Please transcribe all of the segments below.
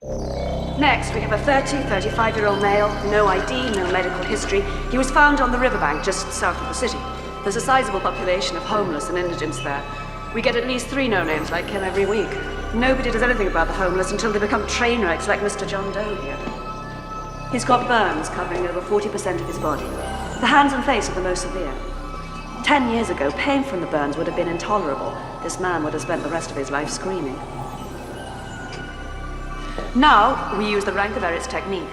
Next, we have a 35-year-old male, no ID, no medical history. He was found on the riverbank just south of the city. There's a sizable population of homeless and indigents there. We get at least 3 no-names like him every week. Nobody does anything about the homeless until they become train wrecks like Mr. John Doe here. He's got burns covering over 40% of his body. The hands and face are the most severe. 10 years ago, pain from the burns would have been intolerable. This man would have spent the rest of his life screaming. Now, we use the Rank-of-Eretz technique.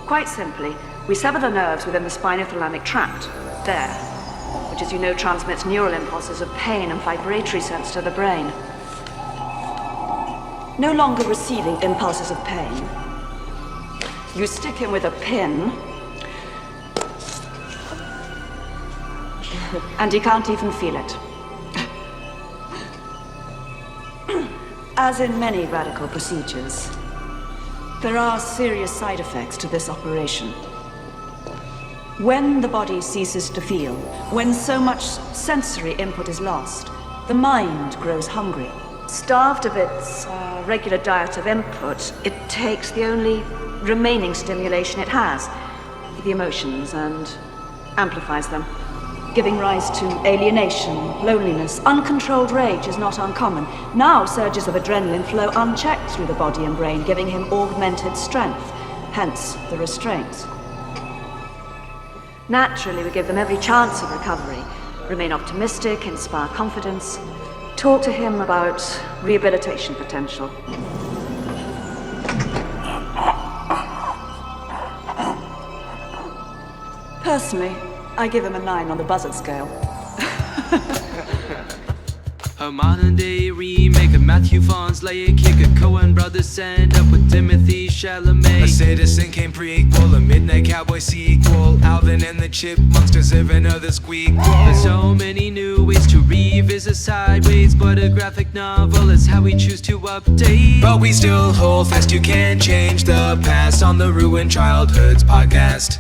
Quite simply, we sever the nerves within the spinothalamic tract, there, which, as you know, transmits neural impulses of pain and vibratory sense to the brain. No longer receiving impulses of pain, you stick him with a pin, and he can't even feel it. As in many radical procedures, there are serious side effects to this operation. When the body ceases to feel, when so much sensory input is lost, the mind grows hungry. Starved of its regular diet of input, it takes the only remaining stimulation it has, the emotions, and amplifies them, giving rise to alienation, loneliness. Uncontrolled rage is not uncommon. Now surges of adrenaline flow unchecked through the body and brain, giving him augmented strength, hence the restraints. Naturally, we give them every chance of recovery, remain optimistic, inspire confidence, talk to him about rehabilitation potential. Personally, I give him a 9 on the buzzard scale. A modern-day remake of Matthew Vaughn's Layer Kick. A Coen brothers end up with Timothy Chalamet. A Citizen Kane prequel, a Midnight Cowboy sequel. Alvin and the Chipmunks deserve another squeak. There's so many new ways to revisit sideways, but a graphic novel is how we choose to update. But we still hold fast, you can't change the past on the Ruined Childhoods podcast.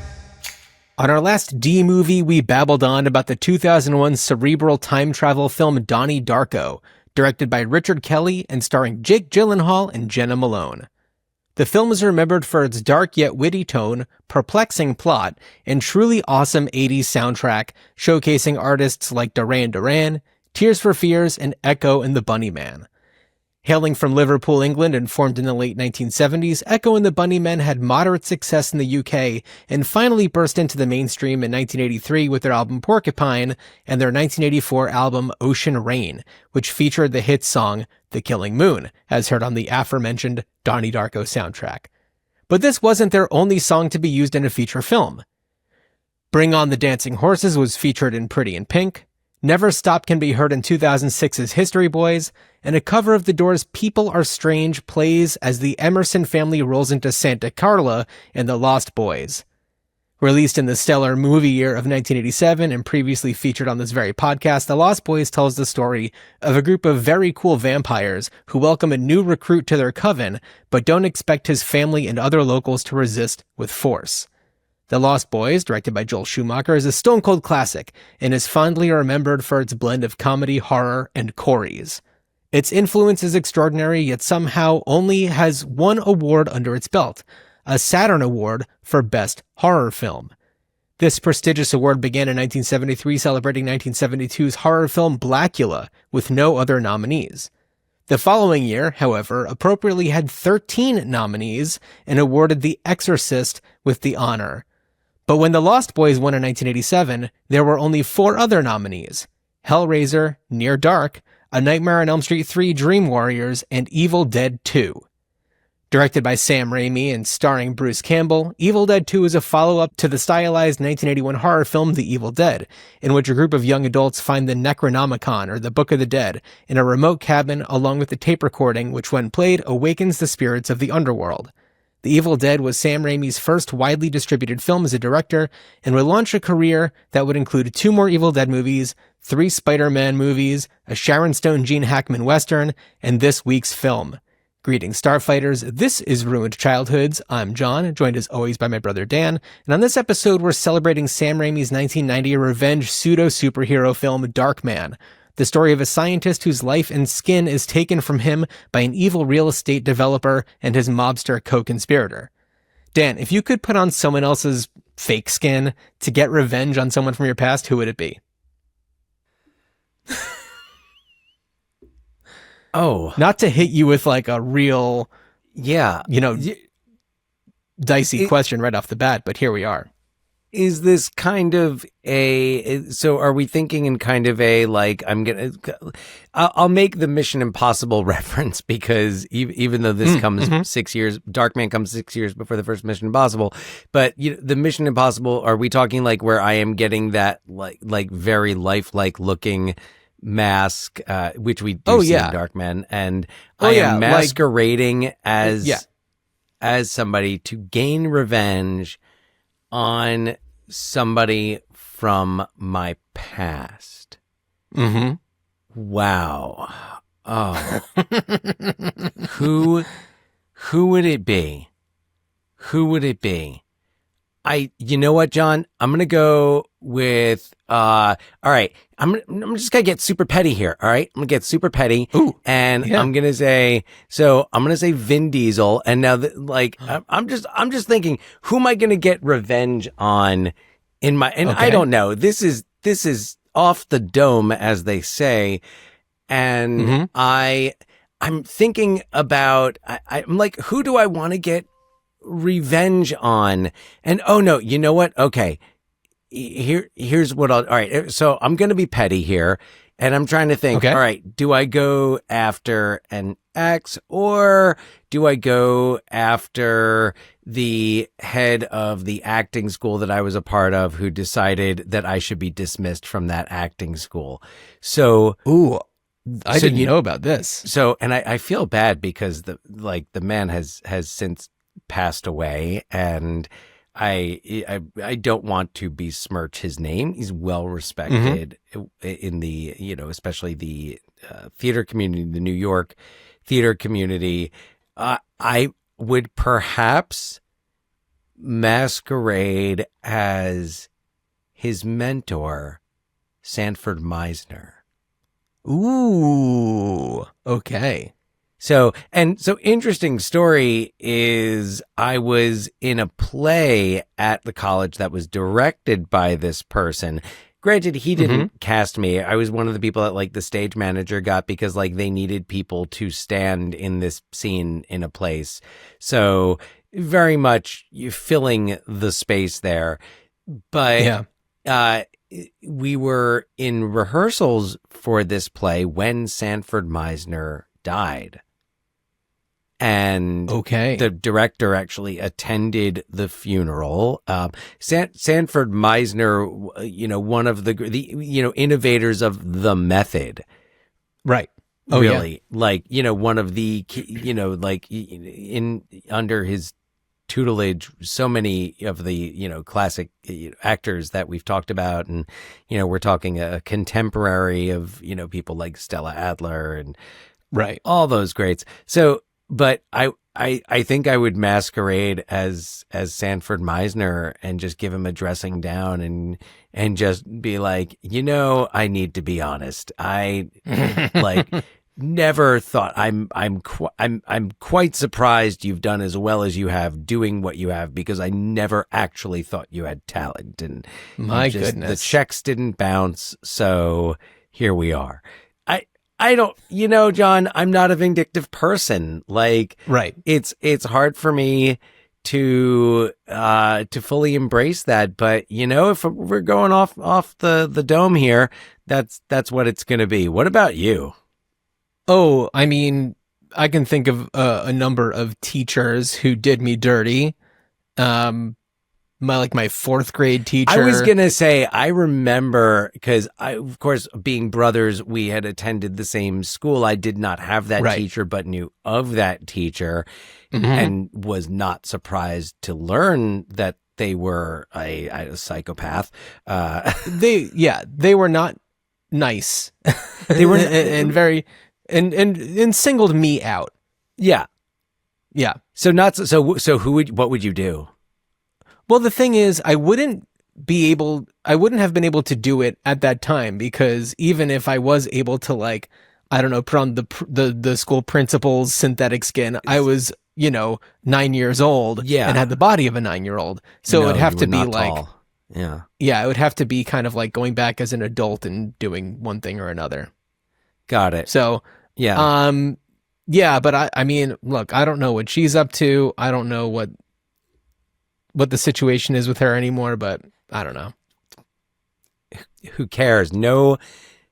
On our last D movie, we babbled on about the 2001 cerebral time travel film Donnie Darko, directed by Richard Kelly and starring Jake Gyllenhaal and Jenna Malone. The film is remembered for its dark yet witty tone, perplexing plot, and truly awesome 80s soundtrack, showcasing artists like Duran Duran, Tears for Fears, and Echo and the Bunnymen. Hailing from Liverpool, England, and formed in the late 1970s, Echo and the Bunnymen had moderate success in the UK and finally burst into the mainstream in 1983 with their album Porcupine and their 1984 album Ocean Rain, which featured the hit song The Killing Moon, as heard on the aforementioned Donnie Darko soundtrack. But this wasn't their only song to be used in a feature film. Bring On the Dancing Horses was featured in Pretty in Pink, Never Stop can be heard in 2006's History Boys, and a cover of The Doors' People Are Strange plays as the Emerson family rolls into Santa Carla in The Lost Boys. Released in the stellar movie year of 1987 and previously featured on this very podcast, The Lost Boys tells the story of a group of very cool vampires who welcome a new recruit to their coven, but don't expect his family and other locals to resist with force. The Lost Boys, directed by Joel Schumacher, is a stone-cold classic and is fondly remembered for its blend of comedy, horror, and chorees. Its influence is extraordinary, yet somehow only has one award under its belt, a Saturn Award for Best Horror Film. This prestigious award began in 1973, celebrating 1972's horror film Blackula, with no other nominees. The following year, however, appropriately had 13 nominees and awarded The Exorcist with the honor. But when The Lost Boys won in 1987, there were only 4 other nominees: Hellraiser, Near Dark, A Nightmare on Elm Street 3 Dream Warriors, and Evil Dead 2. Directed by Sam Raimi and starring Bruce Campbell, Evil Dead 2 is a follow-up to the stylized 1981 horror film The Evil Dead, in which a group of young adults find the Necronomicon, or the Book of the Dead, in a remote cabin along with a tape recording which, when played, awakens the spirits of the underworld. The Evil Dead was Sam Raimi's first widely distributed film as a director and would launch a career that would include 2 more Evil Dead movies, 3 Spider-Man movies, a Sharon Stone Gene Hackman Western, and this week's film. Greetings, Starfighters. This is Ruined Childhoods. I'm John, joined as always by my brother Dan, and on this episode we're celebrating Sam Raimi's 1990 revenge pseudo-superhero film Darkman, the story of a scientist whose life and skin is taken from him by an evil real estate developer and his mobster co-conspirator. Dan, if you could put on someone else's fake skin to get revenge on someone from your past, who would it be? Oh. Not to hit you with like a real, dicey question right off the bat, but here we are. Is this kind of so are we thinking in kind of a, like, I'll make the Mission Impossible reference because even though this comes 6 years, Darkman comes 6 years before the first Mission Impossible, but the Mission Impossible, are we talking like where I am getting that like very lifelike looking mask, which we do see in Darkman, and I am masquerading as somebody to gain revenge on somebody from my past. Mm-hmm. Wow. Oh. Who would it be? Who would it be? You know what, John? I'm going to go with, all right. I'm just going to get super petty here. All right. I'm going to get super petty. Ooh, and I'm going to say, Vin Diesel. And now I'm just thinking, who am I going to get revenge on I don't know. This is off the dome, as they say. And I'm thinking about, I'm like, who do I want to get revenge on? And oh no, you know what? Okay. Here's what all right. So I'm going to be petty here, and I'm trying to think, all right, do I go after an ex, or do I go after the head of the acting school that I was a part of, who decided that I should be dismissed from that acting school? So, I didn't know about this. So, and I feel bad because the man has since passed away, and I don't want to besmirch his name. He's well respected in the, especially the theater community, the New York theater community. I would perhaps masquerade as his mentor, Sanford Meisner. Ooh, okay. So interesting story is, I was in a play at the college that was directed by this person. Granted, he didn't cast me. I was one of the people that the stage manager got, because they needed people to stand in this scene in a place. So very much you filling the space there. But we were in rehearsals for this play when Sanford Meisner died. And the director actually attended the funeral. Sanford Meisner, one of the innovators of the method. Right. Oh, really? Yeah. One of the, under his tutelage, so many of the, classic actors that we've talked about. And, we're talking a contemporary of, people like Stella Adler and all those greats. So, but I think I would masquerade as Sanford Meisner and just give him a dressing down and just be like, I need to be honest. I never thought I'm quite surprised you've done as well as you have doing what you have, because I never actually thought you had talent, and my goodness, the checks didn't bounce. So here we are. I don't, John, I'm not a vindictive person. It's hard for me to fully embrace that. But, if we're going off the dome here, that's what it's going to be. What about you? Oh, I mean, I can think of a number of teachers who did me dirty. My fourth grade teacher. I was going to say, I remember, because of course, being brothers, we had attended the same school. I did not have that teacher, but knew of that teacher, and was not surprised to learn that they were a psychopath. They were not nice. They were and very and singled me out. Yeah. Yeah. So what would you do? Well, the thing is, I wouldn't I wouldn't have been able to do it at that time, because even if I was able to, like, I don't know, put on the school principal's synthetic skin, I was, 9 years old and had the body of a 9-year-old. So it would have to be like, tall. Yeah. Yeah, it would have to be kind of like going back as an adult and doing one thing or another. Got it. So, yeah. Yeah, but I mean, look, I don't know what she's up to. I don't know what the situation is with her anymore, but I don't know. Who cares? No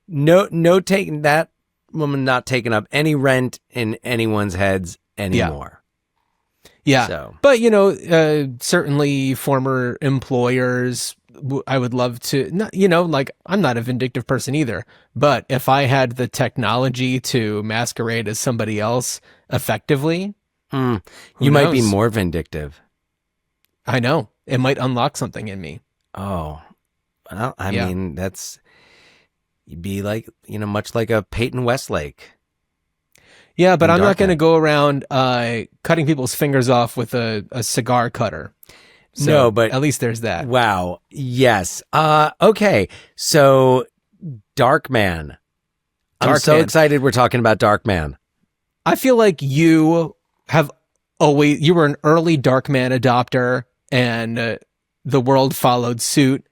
taking that woman not taking up any rent in anyone's heads anymore. Yeah. So. But, certainly former employers, I would love to, like, I'm not a vindictive person either, but if I had the technology to masquerade as somebody else effectively, you knows? Might be more vindictive. I know. It might unlock something in me. Oh, well, I mean, you'd be like, much like a Peyton Westlake. Yeah, but I'm not going to Darkman. go around cutting people's fingers off with a cigar cutter. So No, but at least there's that. Wow. Yes. Okay. So Darkman. I'm so Darkman. excited we're talking about Darkman. I feel like you were an early Darkman adopter, and the world followed suit.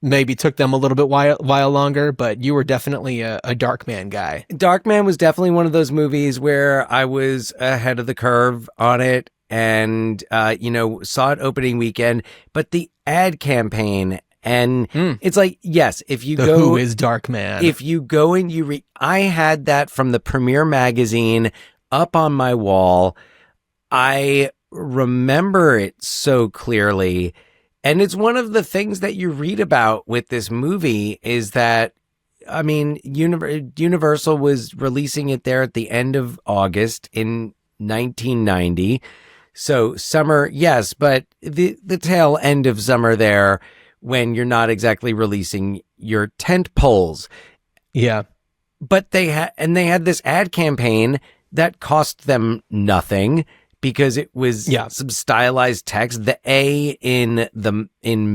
Maybe took them a little bit while longer, but you were definitely a Darkman guy. Darkman was definitely one of those movies where I was ahead of the curve on it, and saw it opening weekend. But the ad campaign, and it's like, yes, if you go, Who is Darkman? If you go and you read, I had that from the Premiere magazine up on my wall. I remember it so clearly. And it's one of the things that you read about with this movie is that, I mean, Universal was releasing it there at the end of August in 1990. So summer, yes, but the tail end of summer there, when you're not exactly releasing your tent poles. Yeah. But they had this ad campaign that cost them nothing, because it was some stylized text. The A in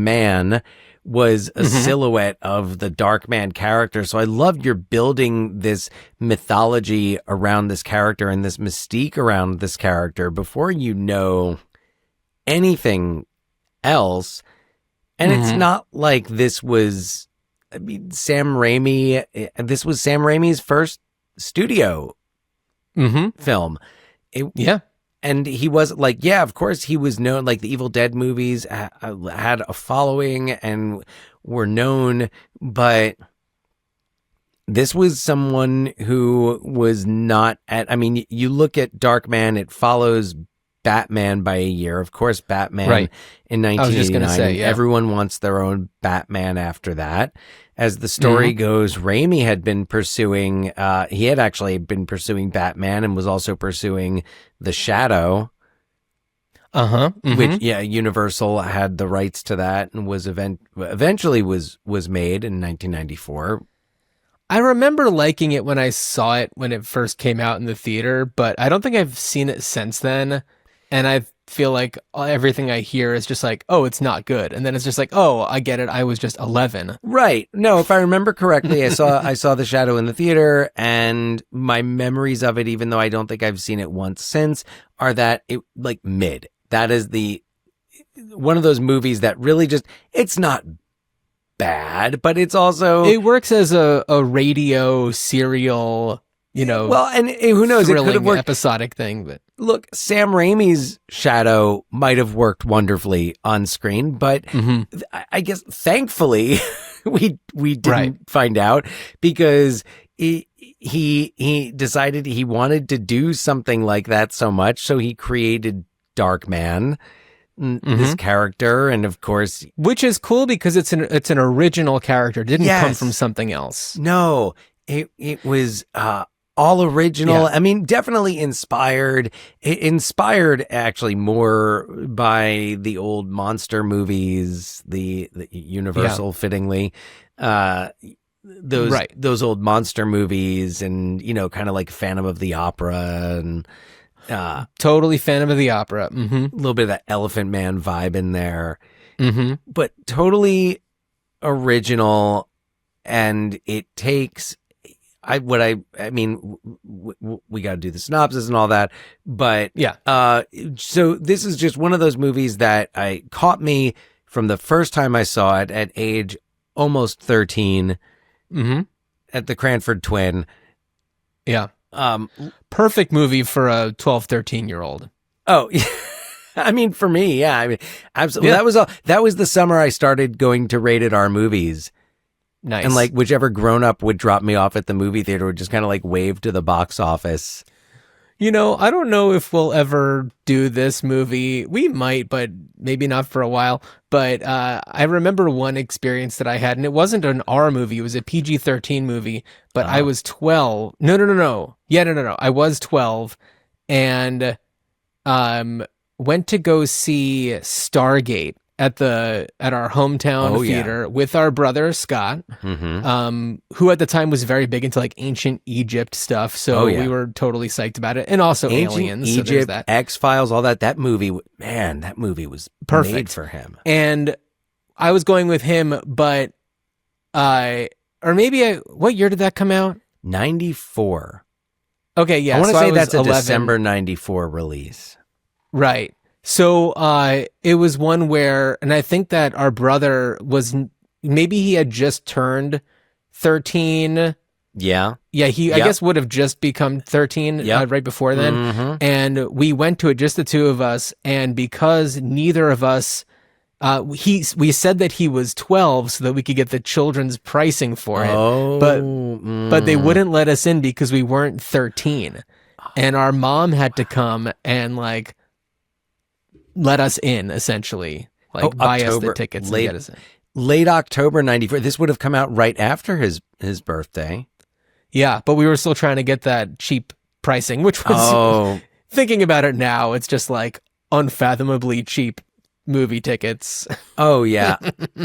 man was a silhouette of the Darkman character. So I loved you're building this mythology around this character and this mystique around this character before you know anything else. And it's not like this was, Sam Raimi. This was Sam Raimi's first studio film. And he was like, of course he was known, like the Evil Dead movies had a following and were known, but this was someone who was not you look at Darkman, it follows Batman by a year. Of course, Batman in 1989. Everyone wants their own Batman after that. As the story goes, Raimi had been pursuing, he had actually been pursuing Batman and was also pursuing The Shadow. Which, Universal had the rights to that and was eventually was made in 1994. I remember liking it when I saw it when it first came out in the theater, but I don't think I've seen it since then. And I feel like everything I hear is just like, oh, it's not good. And then it's just like, oh, I get it. I was just 11. Right. No, if I remember correctly, I saw The Shadow in the theater, and my memories of it, even though I don't think I've seen it once since, are that it like mid. That is one of those movies that really just, it's not bad, but it's also, it works as a radio serial, well, and who knows, it could have worked episodic thing, but look, Sam Raimi's Shadow might have worked wonderfully on screen, but I guess thankfully we didn't find out, because he decided he wanted to do something like that so much, so he created Darkman, this character, and of course, which is cool because it's an original character. It didn't come from something else. No, it was all original. I mean, definitely inspired. Inspired actually more by the old monster movies, the Universal fittingly, those old monster movies, and kind of like Phantom of the Opera, and totally Phantom of the Opera. A little bit of that Elephant Man vibe in there. but totally original. And it takes, we got to do the synopsis and all that. But so this is just one of those movies that caught me from the first time I saw it at age almost 13 at the Cranford Twin. Yeah. Perfect movie for a 12, 13-year-old. Oh, I mean, for me, yeah. I mean, absolutely. Yeah. That was the summer I started going to rated R movies. Nice. And like whichever grown up would drop me off at the movie theater would just kind of like wave to the box office. You know, I don't know if we'll ever do this movie. We might, but maybe not for a while. But I remember one experience that I had, and it wasn't an R movie. It was a PG-13 movie, but I was 12. No. Yeah, no. I was 12 and went to go see Stargate at our hometown theater with our brother Scott, who at the time was very big into like ancient Egypt stuff. So we were totally psyched about it, and also ancient aliens. Egypt, so there's that. X-Files, all that. That movie, man, that movie was Perfect made for him. And I was going with him, but what year did that come out? 94. Okay, yeah. I want to say that's a 11. December 94 release. Right. So it was one where, and I think that our brother maybe he had just turned 13. Yeah. Yeah, I guess would have just become 13 right before then. And we went to it, just the two of us. And because neither of us, we said that he was 12 so that we could get the children's pricing for it. But they wouldn't let us in because we weren't 13. And our mom had to come and like let us in, essentially, like buy us the tickets and get us in. Late October 94. This would have come out right after his birthday. Yeah, but we were still trying to get that cheap pricing, which was, thinking about it now, it's just like unfathomably cheap movie tickets. Oh, yeah.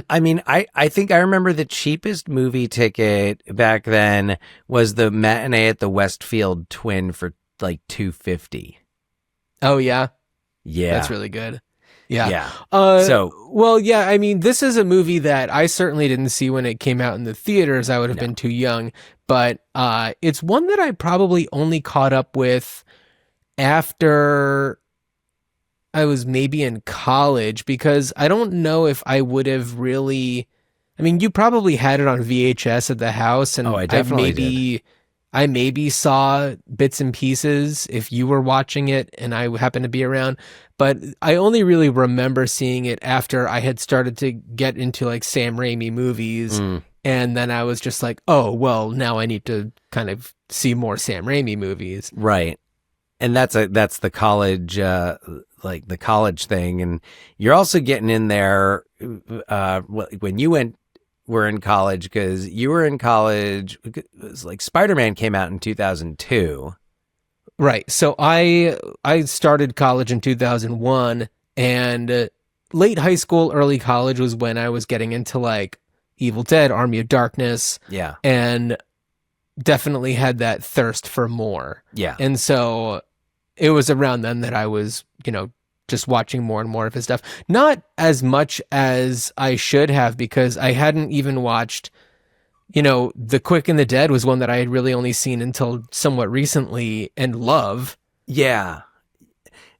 I mean, I think I remember the cheapest movie ticket back then was the matinee at the Westfield Twin for like $250. Oh, yeah? Yeah. That's really good. Yeah. Yeah. Well, yeah, I mean, this is a movie that I certainly didn't see when it came out in the theaters. I would have been too young, but it's one that I probably only caught up with after I was maybe in college, because I don't know if I would have really, I mean, you probably had it on VHS at the house, and I definitely did. I maybe saw bits and pieces if you were watching it and I happened to be around, but I only really remember seeing it after I had started to get into like Sam Raimi movies. And then I was just like, oh, well, now I need to kind of see more Sam Raimi movies. Right. And that's the college, like the college thing. And you're also getting in there when you were in college, because you were in college. It was like Spider-Man came out in 2002. Right. So I started college in 2001, and late high school, early college was when I was getting into like Evil Dead, Army of Darkness. Yeah. And definitely had that thirst for more. Yeah. And so it was around then that I was, just watching more and more of his stuff. Not as much as I should have, because I hadn't even watched, The Quick and the Dead was one that I had really only seen until somewhat recently and love. Yeah.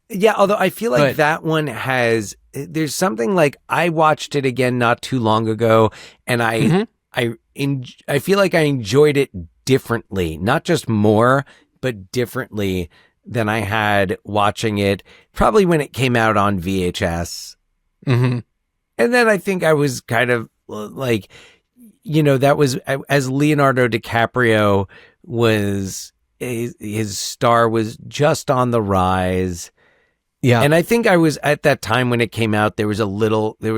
Yeah, although I feel like that one there's something like, I watched it again not too long ago, and I feel like I enjoyed it differently, not just more, but differently than I had watching it probably when it came out on VHS. And then I think I was kind of like, that was as Leonardo DiCaprio was, his star was just on the rise. Yeah. And I think I was at that time when it came out, there was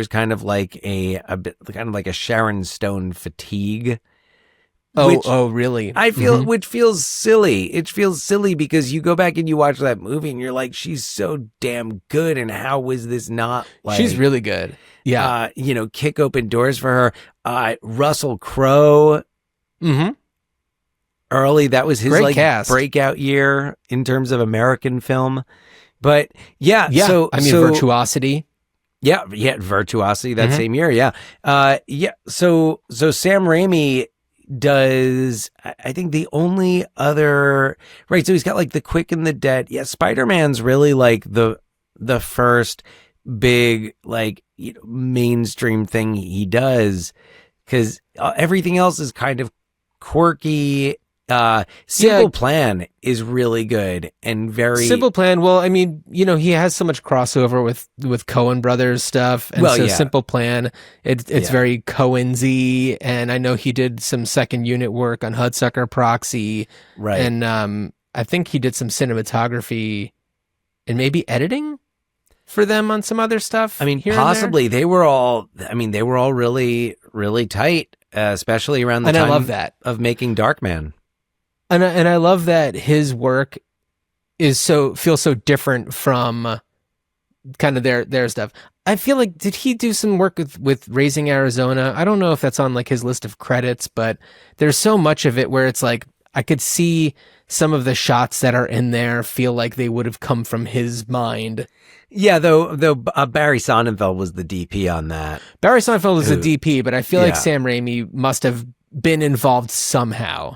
kind of like a bit kind of like a Sharon Stone fatigue. Oh, really? I feel, which feels silly. It feels silly because you go back and you watch that movie and you're like, she's so damn good. And how was this not like, she's really good. Yeah. Kick open doors for her. Russell Crowe. Early, that was his great cast. Breakout year in terms of American film. But yeah. So Virtuosity. Yeah, Virtuosity that same year. Yeah. So Sam Raimi does, I think the only other, right. So he's got like The Quick and the Dead. Yeah. Spider-Man's really like the first big, like, mainstream thing he does, because everything else is kind of quirky. Simple Plan is really good and very Simple Plan. Well, I mean, he has so much crossover with Coen Brothers stuff, and Simple Plan, it's very Coen-y, and I know he did some second unit work on Hudsucker Proxy, right? And I think he did some cinematography and maybe editing for them on some other stuff. I mean, possibly they were all really, really tight, especially around the time I love that. Of making Darkman. And I love that his work feels so different from kind of their stuff. I feel like, did he do some work with Raising Arizona? I don't know if that's on like his list of credits, but there's so much of it where it's like I could see some of the shots that are in there feel like they would have come from his mind. Yeah, though Barry Sonnenfeld was the DP on that. Barry Sonnenfeld was the DP, but I feel like Sam Raimi must have been involved somehow.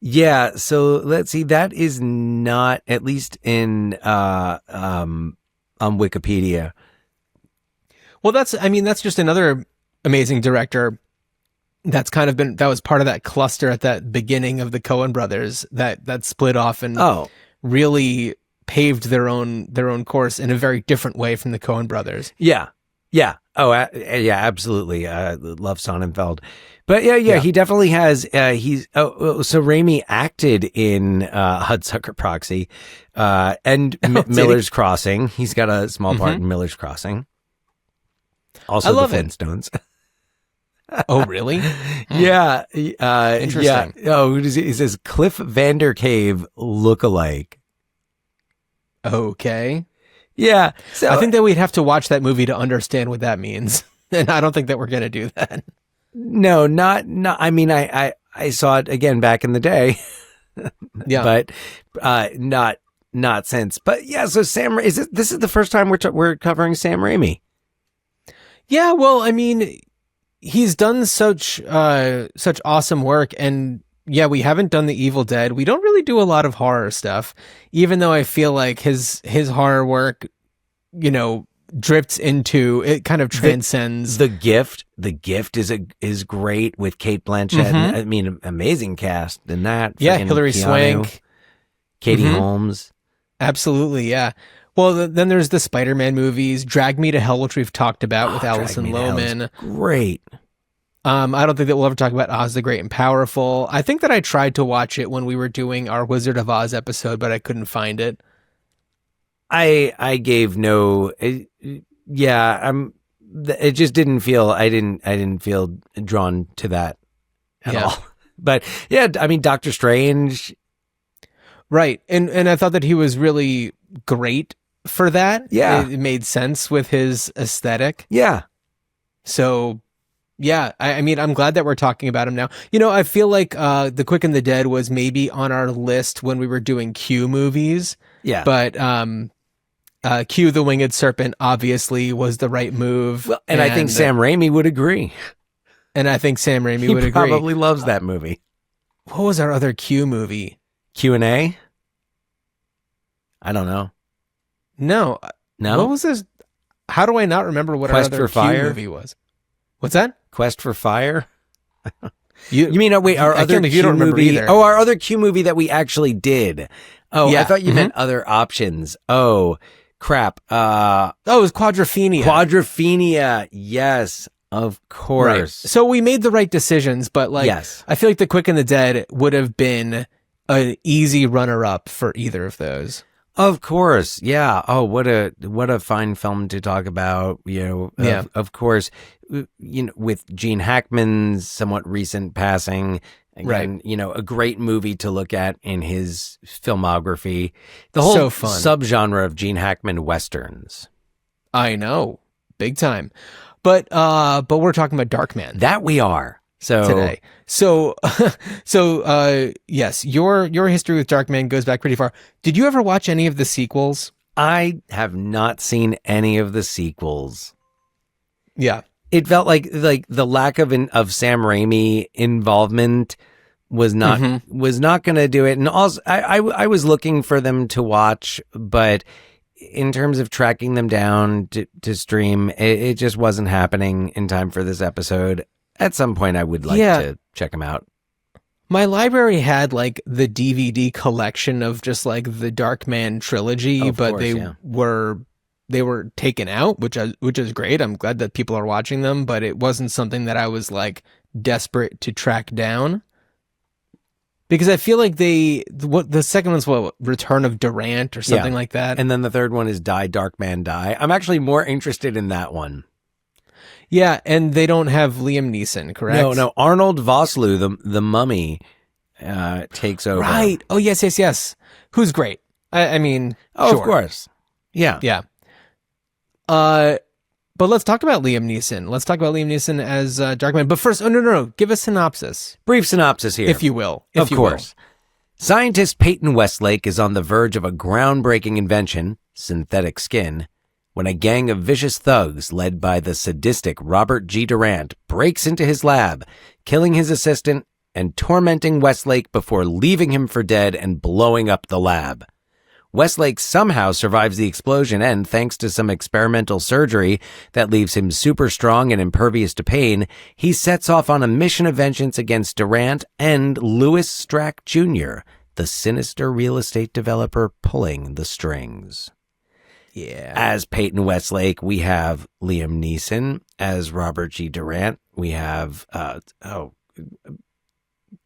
Yeah, so let's see. That is not, at least in on Wikipedia. Well, that's just another amazing director that's kind of that was part of that cluster at that beginning of the Coen brothers that split off and really paved their own course in a very different way from the Coen brothers. Yeah. Oh, yeah, absolutely. Love Sonnenfeld. But yeah, he definitely has. So Raimi acted in Hudsucker Proxy and Miller's Crossing. He's got a small part in Miller's Crossing. Also, the Flintstones. Oh, really? Yeah. Interesting. Yeah. Oh, he says Cliff Vandercave lookalike. Okay. Yeah. So I think that we'd have to watch that movie to understand what that means. And I don't think that we're going to do that. No, not. I mean, I saw it again back in the day. Yeah. But not since. But yeah, so this is the first time we're covering Sam Raimi. Yeah, well, I mean, he's done such awesome work, and yeah, we haven't done The Evil Dead. We don't really do a lot of horror stuff, even though I feel like his horror work, drifts into, it kind of transcends. The Gift. The Gift is great with Kate Blanchett. And, I mean, amazing cast in that. Yeah, Hilary Swank, Katie Holmes. Absolutely, yeah. Well, then there's the Spider-Man movies, Drag Me to Hell, which we've talked about with Alison Lohman. Great. I don't think that we'll ever talk about Oz the Great and Powerful. I think that I tried to watch it when we were doing our Wizard of Oz episode, but I couldn't find it. I gave no. It just didn't feel. I didn't feel drawn to that at all. But yeah, I mean, Doctor Strange. Right, and I thought that he was really great for that. Yeah, it made sense with his aesthetic. Yeah. So. Yeah, I mean, I'm glad that we're talking about him now. I feel like The Quick and the Dead was maybe on our list when we were doing Q movies. Yeah. But Q the Winged Serpent obviously was the right move. Well, and I think Sam Raimi would agree. And I think Sam Raimi would agree. He probably loves that movie. What was our other Q movie? Q&A? I don't know. No. What was this? How do I not remember what Quest our other Q movie was? What's that? Quest for Fire? You mean, wait, our other Q movie? Either. Oh, our other Q movie that we actually did. Oh, yeah. I thought you meant other options. Oh, crap. It was Quadrophenia. Quadrophenia. Yes, of course. Right. So we made the right decisions, but I feel like The Quick and the Dead would have been an easy runner-up for either of those. Of course. Yeah. Oh, what a fine film to talk about. Of course, with Gene Hackman's somewhat recent passing, again, a great movie to look at in his filmography. The whole subgenre of Gene Hackman Westerns. I know. Big time. But we're talking about Darkman. That we are. Today. So yes, your history with Darkman goes back pretty far. Did you ever watch any of the sequels? I have not seen any of the sequels. Yeah. It felt like the lack of Sam Raimi involvement was not going to do it. And also, I was looking for them to watch, but in terms of tracking them down to stream, it just wasn't happening in time for this episode. At some point, I would like to check them out. My library had like the DVD collection of just like the Darkman trilogy, but they were taken out, which is great. I'm glad that people are watching them, but it wasn't something that I was like desperate to track down. Because I feel like the second one's Return of Durant or something like that. And then the third one is Die, Darkman, Die. I'm actually more interested in that one. Yeah, and they don't have Liam Neeson, correct? No. Arnold Vosloo, the mummy, takes over. Right. Oh, yes. Who's great. I mean, sure. Of course. Yeah. Yeah. But let's talk about Liam Neeson. Let's talk about Liam Neeson as Darkman. But first, no. Give a synopsis. Brief synopsis here. If you will. Of course. Scientist Peyton Westlake is on the verge of a groundbreaking invention, synthetic skin, when a gang of vicious thugs led by the sadistic Robert G. Durant breaks into his lab, killing his assistant and tormenting Westlake before leaving him for dead and blowing up the lab. Westlake somehow survives the explosion and, thanks to some experimental surgery that leaves him super strong and impervious to pain, he sets off on a mission of vengeance against Durant and Louis Strack Jr., the sinister real estate developer pulling the strings. Yeah. As Peyton Westlake, we have Liam Neeson. As Robert G. Durant, we have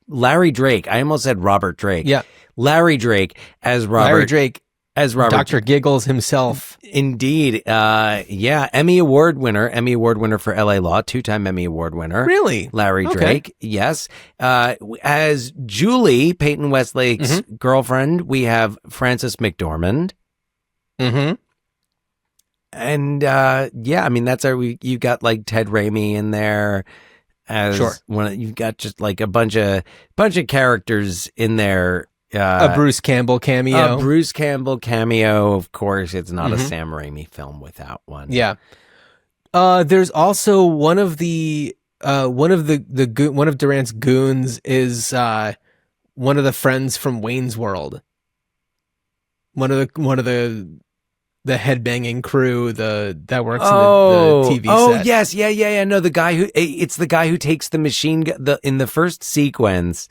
Larry Drake. I almost said Robert Drake. Yeah. Larry Drake as Robert. Larry Drake as Robert. Dr. Giggles himself. Indeed. Emmy Award winner for LA Law, 2-time Emmy Award winner. Really? Larry Drake. Yes. As Julie, Peyton Westlake's girlfriend, we have Frances McDormand. Mm-hmm. And that's you got like Ted Raimi in there as one. You've got just like a bunch of characters in there. A Bruce Campbell cameo. Of course. It's not a Sam Raimi film without one. Yeah. There's also one of Durant's goons is one of the friends from Wayne's World. One of the headbanging crew that works in the TV set. Oh yes, yeah. No, the guy who takes the machine gun in the first sequence.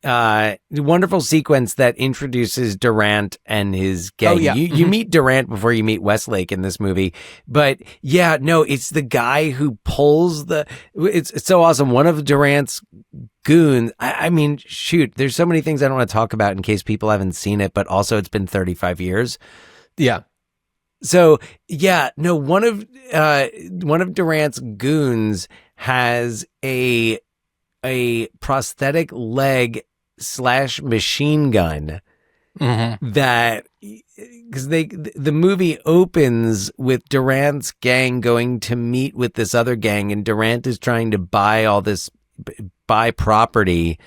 Wonderful sequence that introduces Durant and his gang. Oh, yeah. You meet Durant before you meet Westlake in this movie, but it's the guy who pulls it's so awesome. One of Durant's goons. I mean, shoot, there's so many things I don't want to talk about in case people haven't seen it, but also it's been 35 years. Yeah. So one of Durant's goons has a prosthetic leg / machine gun that, because the movie opens with Durant's gang going to meet with this other gang, and Durant is trying to buy property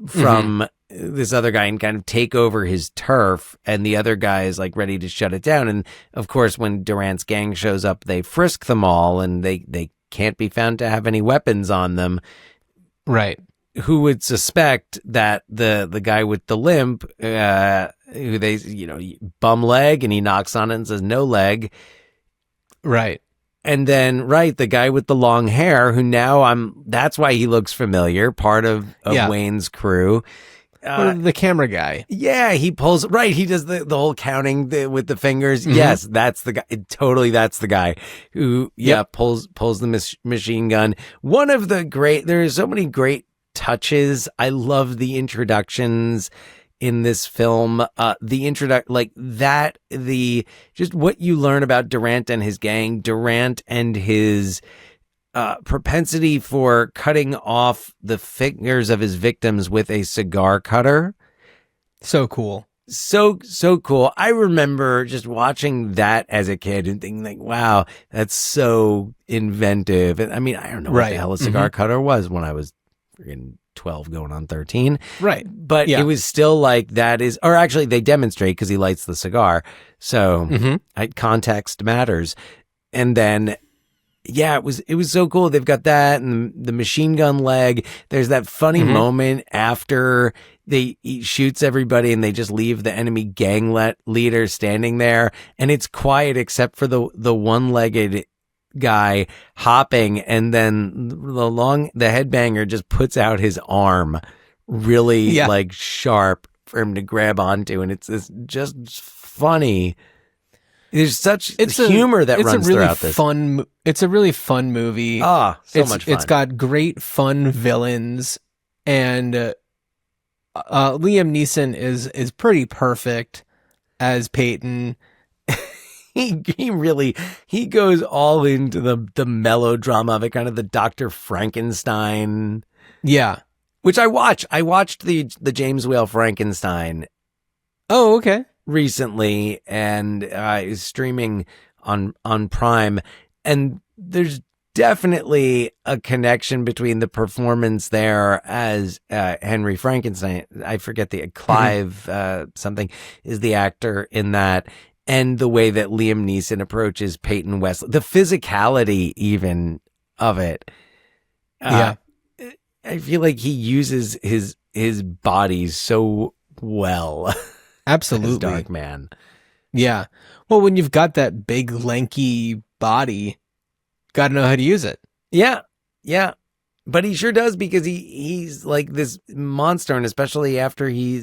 from this other guy and kind of take over his turf, and the other guy is like ready to shut it down. And of course, when Durant's gang shows up, they frisk them all, and they can't be found to have any weapons on them. Right. Who would suspect that the guy with the limp, who they, bum leg, and he knocks on it and says no leg. Right. And then, the guy with the long hair, who now that's why he looks familiar, part of Wayne's crew. The camera guy. Yeah, he pulls, he does the whole counting with the fingers. Yes, that's the guy. Totally, that's the guy who, pulls the machine gun. One of the there's so many great touches. I love the introductions in this film. Just what you learn about Durant and his gang, Durant and his propensity for cutting off the fingers of his victims with a cigar cutter. So cool. So cool. I remember just watching that as a kid and thinking like, wow, that's so inventive. And I mean, I don't know what the hell a cigar cutter was when I was in 12 going on 13. Right. But it was still like or actually they demonstrate because he lights the cigar. So context matters. And then Yeah, it was so cool. They've got that and the machine gun leg. There's that funny moment after he shoots everybody and they just leave the enemy gang leader standing there, and it's quiet except for the one-legged guy hopping, and then the headbanger just puts out his arm really like sharp for him to grab onto, and it's just funny. There's such humor that runs throughout this. It's a really fun movie. Much fun. It's got great fun villains, and Liam Neeson is pretty perfect as Peyton. He goes all into the melodrama of it, kind of the Dr. Frankenstein. Yeah. Which I watched. I watched the James Whale Frankenstein. Oh, okay. Recently, and is streaming on Prime, and there's definitely a connection between the performance there as Henry Frankenstein. I forget Clive something is the actor in that, and the way that Liam Neeson approaches Peyton West, the physicality even of it. I feel like he uses his body so well. Absolutely. Darkman. Yeah. Well, when you've got that big, lanky body, got to know how to use it. Yeah. Yeah. But he sure does, because he's like this monster, and especially after he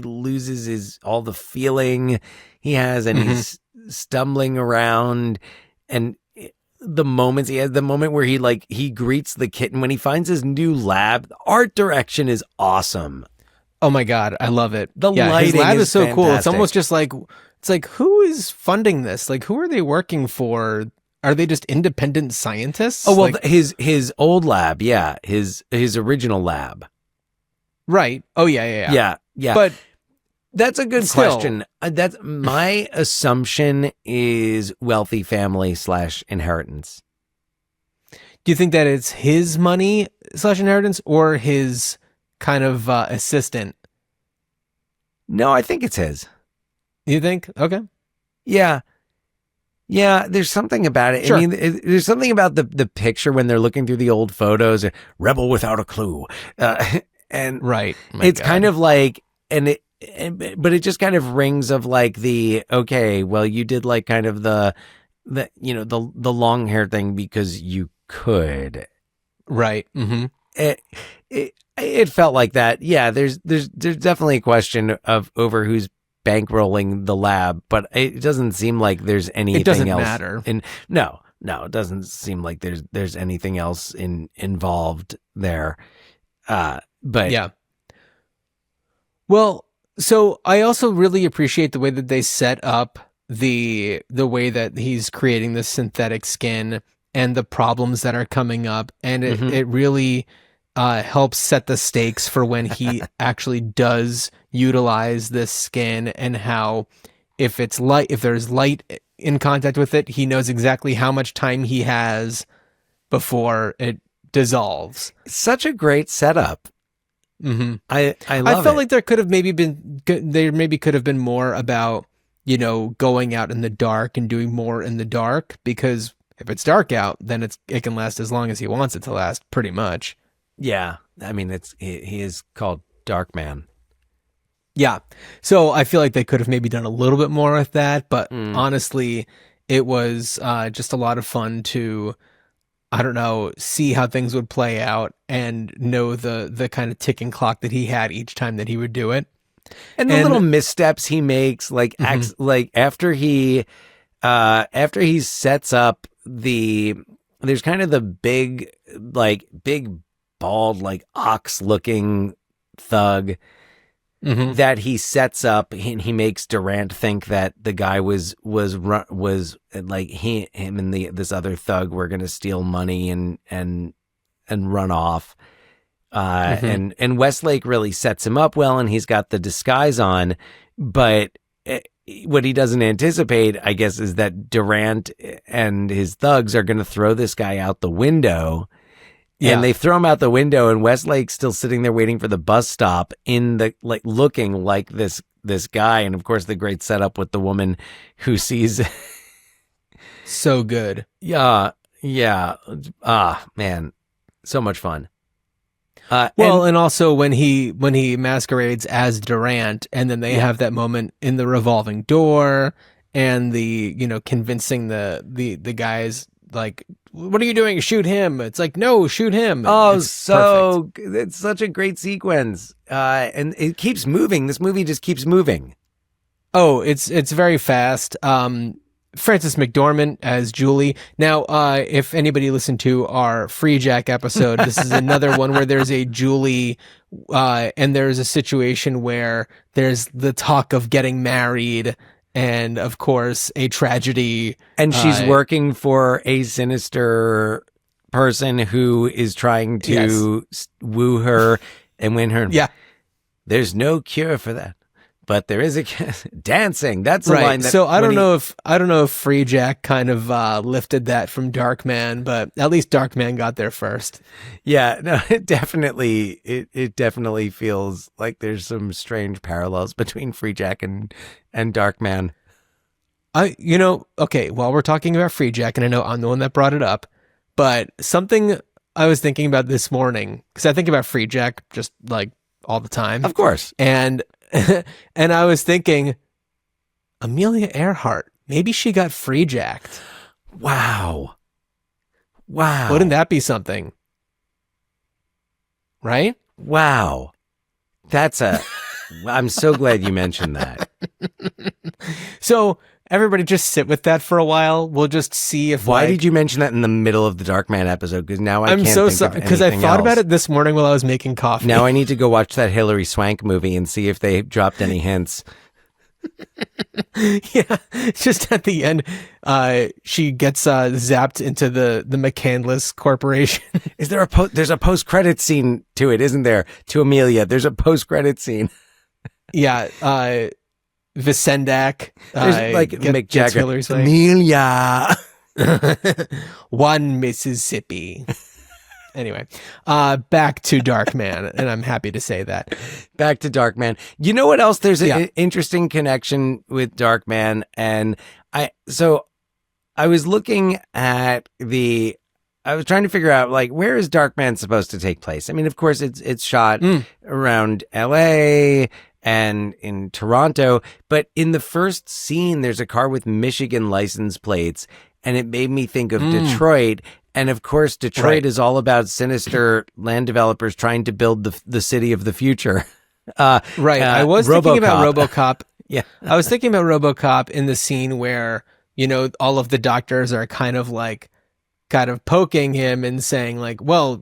loses all the feeling he has, and he's stumbling around, and the moment where he greets the kitten when he finds his new lab. The art direction is awesome. Oh my God, I love it. The lighting his lab is so fantastic. cool. It's almost just like, who is funding this? Like, who are they working for? Are they just independent scientists? Oh, well, his old lab, yeah, his original lab. Right. Oh yeah. Yeah. But that's a good still, question. That's my assumption is wealthy family / inheritance. Do you think that it's his money / inheritance, or his kind of assistant? No, I think it's his. You think? Okay. Yeah. There's something about it. Sure. I mean, there's something about the picture when they're looking through the old photos. Rebel without a clue, and right. It's kind of like, but it just kind of rings of like okay, well, you did like kind of the long hair thing because you could. Right. Mm-hmm. It felt like that. Yeah, there's definitely a question over who's bankrolling the lab, but it doesn't seem like there's anything else. It doesn't matter. No, it doesn't seem like there's anything else involved there. But yeah. Well, so I also really appreciate the way that they set up the way that he's creating this synthetic skin and the problems that are coming up, and it really helps set the stakes for when he actually does utilize this skin, and how if there's light in contact with it, he knows exactly how much time he has before it dissolves. Such a great setup. Mm-hmm. I love it. I felt like there could have maybe been more about, going out in the dark and doing more in the dark, because if it's dark out, then it can last as long as he wants it to last, pretty much. Yeah, I mean, he is called Darkman. Yeah, so I feel like they could have maybe done a little bit more with that, but honestly, it was just a lot of fun to, I don't know, see how things would play out and know the kind of ticking clock that he had each time that he would do it, and the little missteps he makes, like like after he sets up there's kind of the big bald, like ox looking thug that he sets up, and he makes Durant think that the guy was like him and this other thug were going to steal money and run off. And Westlake really sets him up well, and he's got the disguise on, but what he doesn't anticipate, I guess, is that Durant and his thugs are going to throw this guy out the window. Yeah. And they throw him out the window, and Westlake's still sitting there waiting for the bus stop looking like this guy. And of course, the great setup with the woman who sees so good. Yeah. Yeah. Man. So much fun. And also when he masquerades as Durant, and then they have that moment in the revolving door, and the convincing the guys, like, what are you doing? Shoot him! It's like, no, shoot him. Oh, it's perfect. it's such a great sequence. And it keeps moving. This movie just keeps moving. Oh, it's very fast. Frances McDormand as Julie. Now, if anybody listened to our Free Jack episode, this is another one where there's a Julie, and there's a situation where there's the talk of getting married, and of course a tragedy. And she's working for a sinister person who is trying to woo her and win her. Yeah. There's no cure for that. But there is a dancing. That's a line that, so I don't know if Free Jack kind of lifted that from Darkman, but at least Darkman got there first. Yeah, no, it definitely feels like there's some strange parallels between Free Jack and Darkman. Okay, while we're talking about Free Jack, and I know I'm the one that brought it up, but something I was thinking about this morning, because I think about Free Jack just like all the time. Of course. And I was thinking, Amelia Earhart, maybe she got free jacked. Wow. Wouldn't that be something? Right? Wow. I'm so glad you mentioned that. So everybody just sit with that for a while. We'll just see if. Why did you mention that in the middle of the Darkman episode? Because now I'm so sorry, because I thought about it this morning while I was making coffee. Now I need to go watch that Hilary Swank movie and see if they dropped any hints. Yeah, just at the end, she gets zapped into the McCandless Corporation. Is there there's a post-credit scene to it, isn't there? To Amelia, there's a post-credit scene. Yeah, Visendak. There's like Mick Jagger. Amelia. One Mississippi. Anyway, back to Darkman, and I'm happy to say that. Back to Darkman. You know what else? There's an interesting connection with Darkman, and I was looking at I was trying to figure out, like, where is Darkman supposed to take place? I mean, of course, it's shot around LA and in Toronto, but in the first scene, there's a car with Michigan license plates, and it made me think of Detroit. And of course, Detroit is all about sinister land developers trying to build the city of the future. I was thinking about RoboCop. Yeah. I was thinking about RoboCop in the scene where, all of the doctors are kind of poking him and saying, like, well,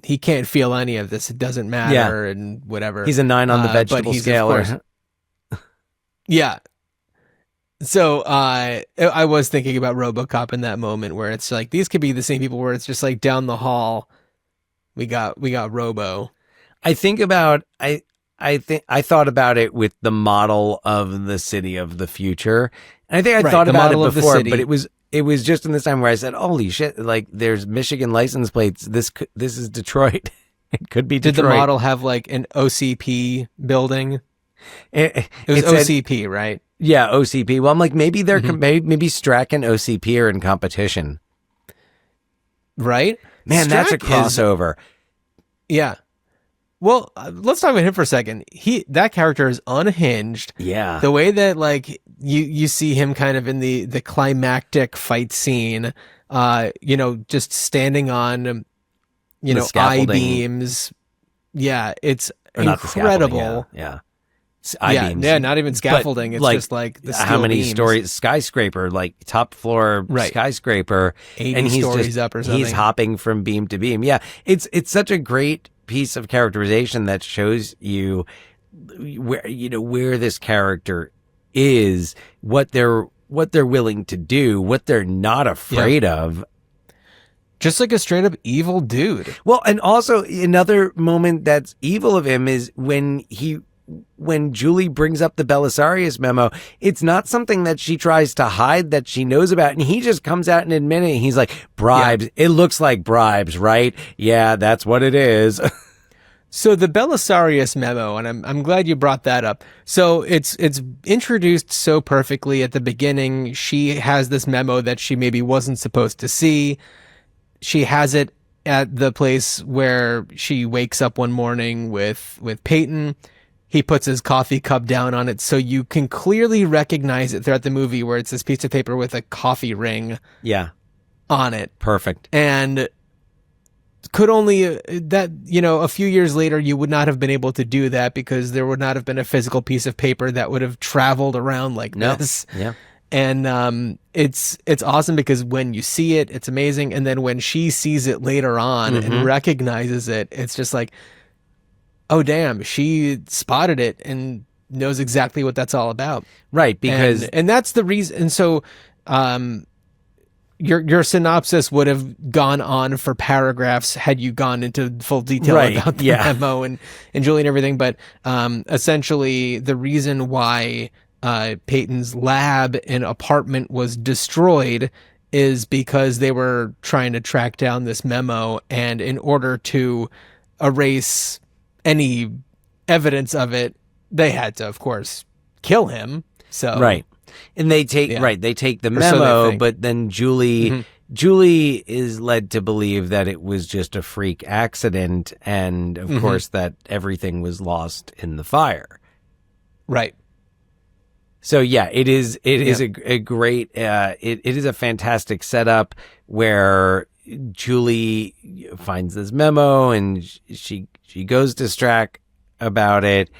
he can't feel any of this. It doesn't matter and whatever. He's a 9 on the vegetable scale. Yeah. So I was thinking about RoboCop in that moment where it's like, these could be the same people where it's just like down the hall, we got Robo. I think about, I thought about it with the model of the city of the future. And I think I thought about it before, but it was just in this time where I said, holy shit, like, there's Michigan license plates. This is Detroit. It could be Detroit. Did the model have like an OCP building? It was OCP, right? Yeah, OCP. Well, I'm like, maybe they're maybe Strack and OCP are in competition, right? Man, Strack that's a crossover. Yeah. Well, let's talk about him for a second. That character is unhinged. Yeah. The way that, like, you see him kind of in the climactic fight scene, just standing on, I-beams. Yeah, it's incredible. Yeah. I-beams. Yeah, not even scaffolding. It's just like the steel how many beams. stories? Skyscraper, like top floor skyscraper, 80 and he's stories just up or something. He's hopping from beam to beam. Yeah, it's such a great piece of characterization that shows you where this character is, what they're willing to do, what they're not afraid of. Just like a straight up evil dude. Well, and also another moment that's evil of him is when Julie brings up the Belisarius memo. It's not something that she tries to hide that she knows about. And he just comes out and admits it. He's like, bribes. Yeah. It looks like bribes, right? Yeah, that's what it is. So the Belisarius memo, and I'm glad you brought that up. So it's introduced so perfectly at the beginning. She has this memo that she maybe wasn't supposed to see. she has it at the place where she wakes up one morning with Peyton. He puts his coffee cup down on it, so you can clearly recognize it throughout the movie, where it's this piece of paper with a coffee ring on it. Perfect. And could only that, a few years later, you would not have been able to do that because there would not have been a physical piece of paper that would have traveled around like this. Yeah. And it's awesome because when you see it, it's amazing. And then when she sees it later on and recognizes it, it's just like, oh, damn, she spotted it and knows exactly what that's all about. Right, because... And that's the reason. And so your synopsis would have gone on for paragraphs had you gone into full detail about the memo and Julie and everything. But essentially, the reason why Peyton's lab and apartment was destroyed is because they were trying to track down this memo. And in order to erase any evidence of it, they had to, of course, kill him. So right, and they take they take the memo, but then Julie is led to believe that it was just a freak accident, and of course that everything was lost in the fire. Right. So yeah, it is a great it is a fantastic setup where Julie finds this memo and she goes to Strack about it.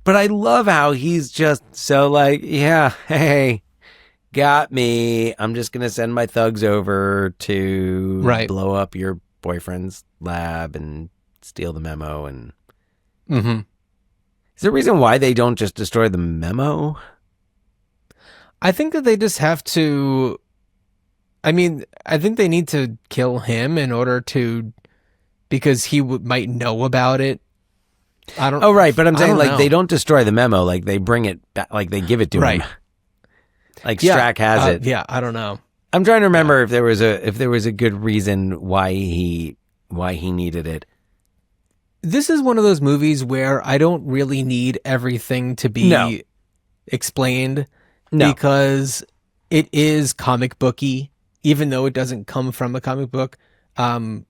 But I love how he's just so like, yeah, hey, got me. I'm just going to send my thugs over to blow up your boyfriend's lab and steal the memo. And is there a reason why they don't just destroy the memo? I think that they just have to... I mean, I think they need to kill him in order to... Because he might know about it. I don't... Oh, right. But I'm saying, like, they don't destroy the memo. Like, they bring it back. Like, they give it to him. Like, Strack has it. Yeah, I don't know. I'm trying to remember if there was a good reason why he needed it. This is one of those movies where I don't really need everything to be explained. No. Because it is comic booky, even though it doesn't come from a comic book. Though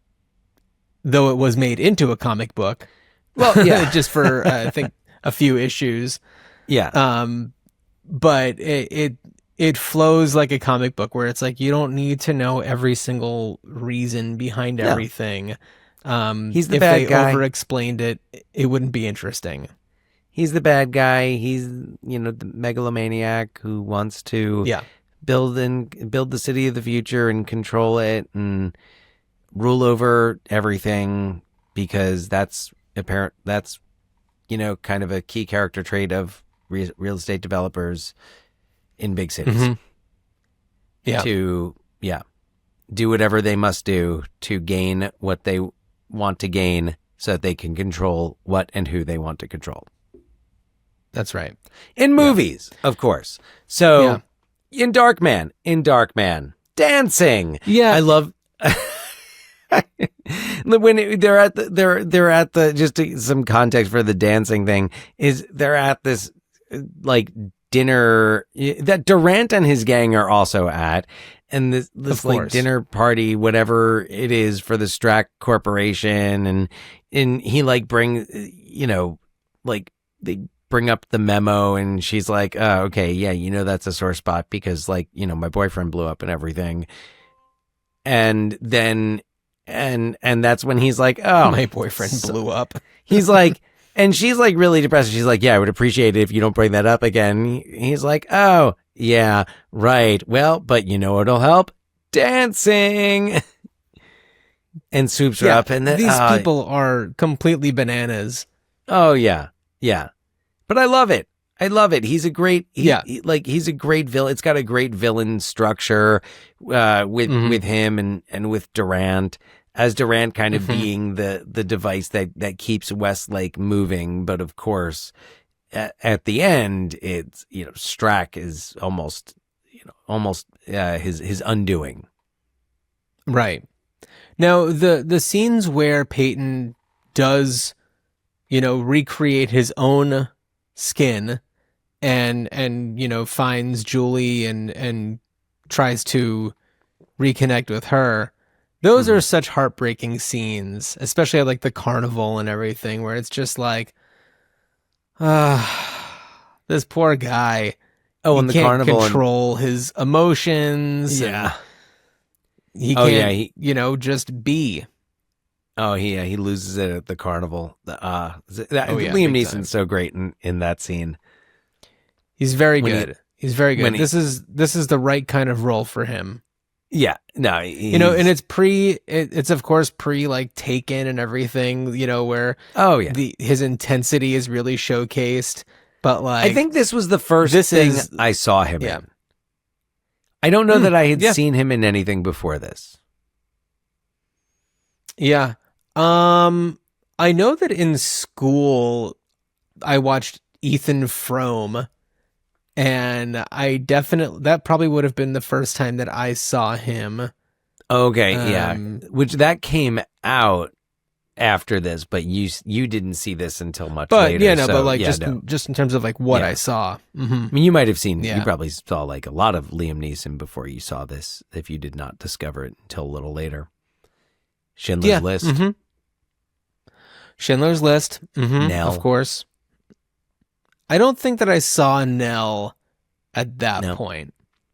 it was made into a comic book. Well, yeah, just for I think a few issues. Yeah. But it flows like a comic book where it's like you don't need to know every single reason behind everything. He's the bad guy. If they over-explained it, it wouldn't be interesting. He's the bad guy. He's the megalomaniac who wants to build the city of the future and control it and rule over everything because that's apparent. That's kind of a key character trait of real estate developers in big cities. Yeah. To do whatever they must do to gain what they want to gain so that they can control what and who they want to control. That's right. In movies, of course. So in Darkman, dancing. Yeah. I love when they're at the just some context for the dancing thing is they're at this like dinner that Durant and his gang are also at, and this like dinner party, whatever it is for the Strack Corporation, and he like brings like they bring up the memo and she's like, oh, okay, yeah, that's a sore spot because like my boyfriend blew up and everything, and then and that's when he's like, oh, my boyfriend blew up. He's like, and she's like really depressed. She's like, yeah, I would appreciate it if you don't bring that up again. He's like, oh, yeah, right. Well, but what'll help? Dancing. And swoops her up. And then, these people are completely bananas. Oh, yeah. Yeah. But I love it. He's a great, he's a great villain. It's got a great villain structure with him and with Durant. As Durant kind of being the device that keeps Westlake moving. But of course, at the end, it's, Strack is almost his undoing. Right. Now, the scenes where Peyton does, recreate his own skin and finds Julie and tries to reconnect with her, Those are such heartbreaking scenes, especially at like the carnival and everything, where it's just like, this poor guy. Oh, he and the can't carnival control his emotions. Yeah. And he Oh, can't, yeah, just be. Oh, he loses it at the carnival. Liam big Neeson's time. so great in that scene. He's very When good. He's very good. This is the right kind of role for him. Yeah, no, and it's of course pre like Taken and everything, where his intensity is really showcased. But like, I think this was the first thing I saw him in. I don't know that I had seen him in anything before this. Yeah. I know that in school I watched Ethan Frome, and that probably would have been the first time that I saw him. Okay, yeah. Which that came out after this, but you didn't see this until much later. Just in terms of like what I saw. Mm-hmm. I mean, you might have seen, you probably saw like a lot of Liam Neeson before you saw this, if you did not discover it until a little later. Schindler's List. Mm-hmm. Schindler's List. Mm-hmm. Nell. Of course. I don't think that I saw Nell at that point.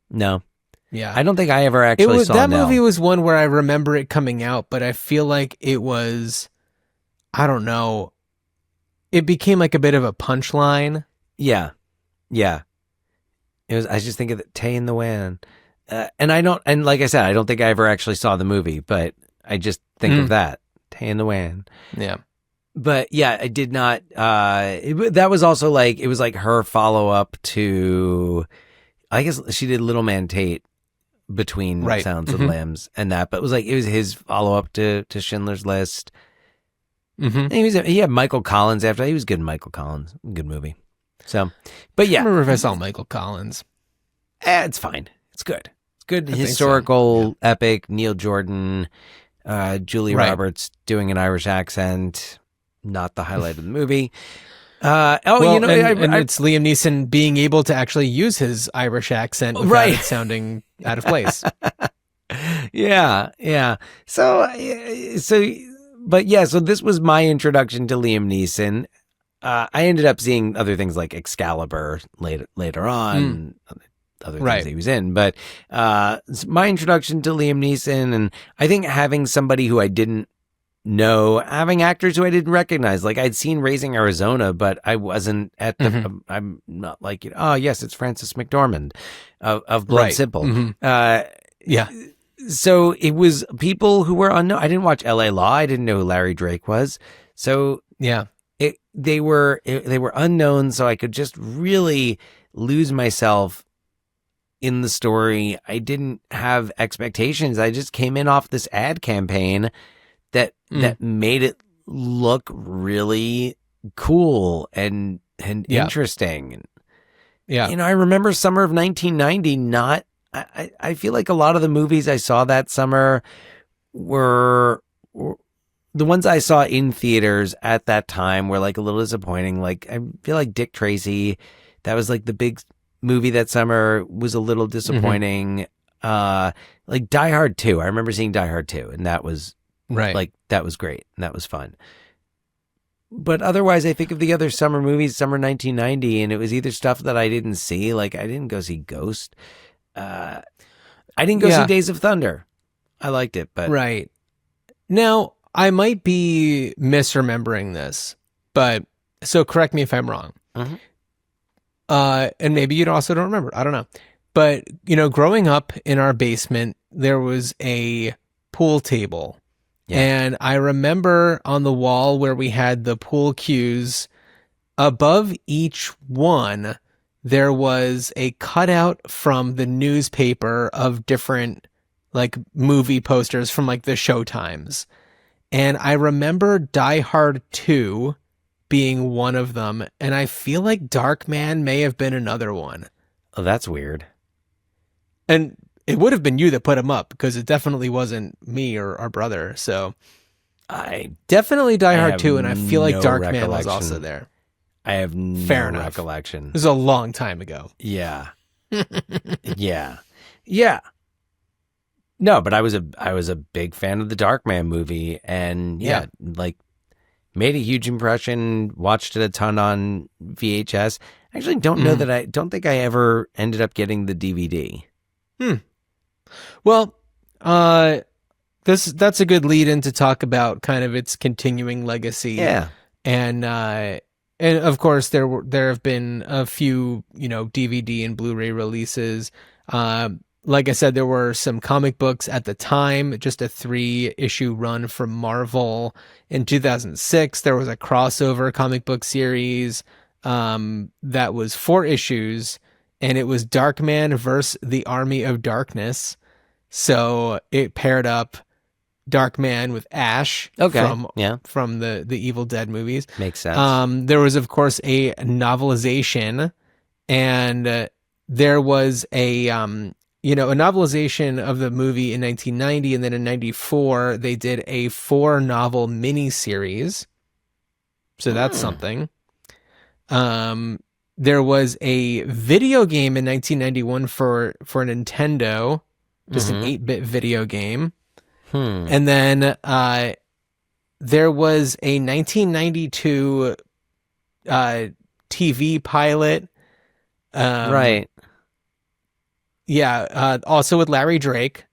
No. Yeah. I don't think I ever actually saw that Nell. movie was one where I remember it coming out, but I feel like it was, I don't know, it became like a bit of a punchline. Yeah. Yeah. It was. I just think of the Tay in the Wind. And like I said, I don't think I ever actually saw the movie, but I just think of that. Tay in the Wind. Yeah. But yeah, I did not. That was also like, it was like her follow up to, I guess she did Little Man Tate between Sounds of the Lambs and that, but it was his follow up to Schindler's List. Mm-hmm. And he had Michael Collins after. He was good in Michael Collins. Good movie. So, but yeah. I remember if I saw Michael Collins. It's fine. It's good. It's good. Historical epic. Neil Jordan, Julia Roberts doing an Irish accent. Not the highlight of the movie. And it's Liam Neeson being able to actually use his Irish accent without it sounding out of place. Yeah. So this was my introduction to Liam Neeson. I ended up seeing other things like Excalibur later on, other things he was in. But my introduction to Liam Neeson, and I think having somebody who I didn't know, having actors who I didn't recognize, like I'd seen Raising Arizona, but I wasn't at the. I'm not like, oh yes, it's Frances McDormand of Blood Simple. Mm-hmm. So it was people who were unknown. I didn't watch L.A. Law. I didn't know who Larry Drake was. So they were unknown. So I could just really lose myself in the story. I didn't have expectations. I just came in off this ad campaign that made it look really cool and interesting. Yeah. I remember summer of 1990, I feel like a lot of the movies I saw that summer were the ones I saw in theaters at that time were like a little disappointing. Like I feel like Dick Tracy, that was like the big movie that summer, was a little disappointing. Like Die Hard 2. I remember seeing Die Hard 2, and that was like, that was great. And that was fun. But otherwise, I think of the other summer movies, summer 1990, and it was either stuff that I didn't see. Like I didn't go see Ghost. I didn't go see Days of Thunder. I liked it, but now I might be misremembering this, but so correct me if I'm wrong. And maybe you also don't remember. I don't know. But growing up in our basement, there was a pool table. And I remember on the wall where we had the pool cues, above each one, there was a cutout from the newspaper of different like movie posters from like the Showtimes. And I remember Die Hard 2 being one of them. And I feel like Darkman may have been another one. Oh, that's weird. And it would have been you that put him up, because it definitely wasn't me or our brother. So I definitely Die Hard 2, and I feel like Darkman was also there. I have no recollection. This was a long time ago. Yeah. Yeah. No, but I was a big fan of the Darkman movie, and like made a huge impression. Watched it a ton on VHS. I actually don't know that I don't think I ever ended up getting the DVD. Well, that's a good lead in to talk about kind of its continuing legacy. Yeah. And of course there have been a few, DVD and Blu-ray releases. Like I said, there were some comic books at the time, just a 3-issue run from Marvel. In 2006, there was a crossover comic book series that was 4 issues, and it was Darkman versus the Army of Darkness. So it paired up Darkman with Ash from the Evil Dead movies. Makes sense. There was, of course, a novelization, and there was a novelization of the movie in 1990, and then in 94 they did a 4-novel miniseries. So that's something. There was a video game in 1991 for Nintendo, just an 8-bit video game. And then there was a 1992 TV pilot. Right. Yeah, also with Larry Drake.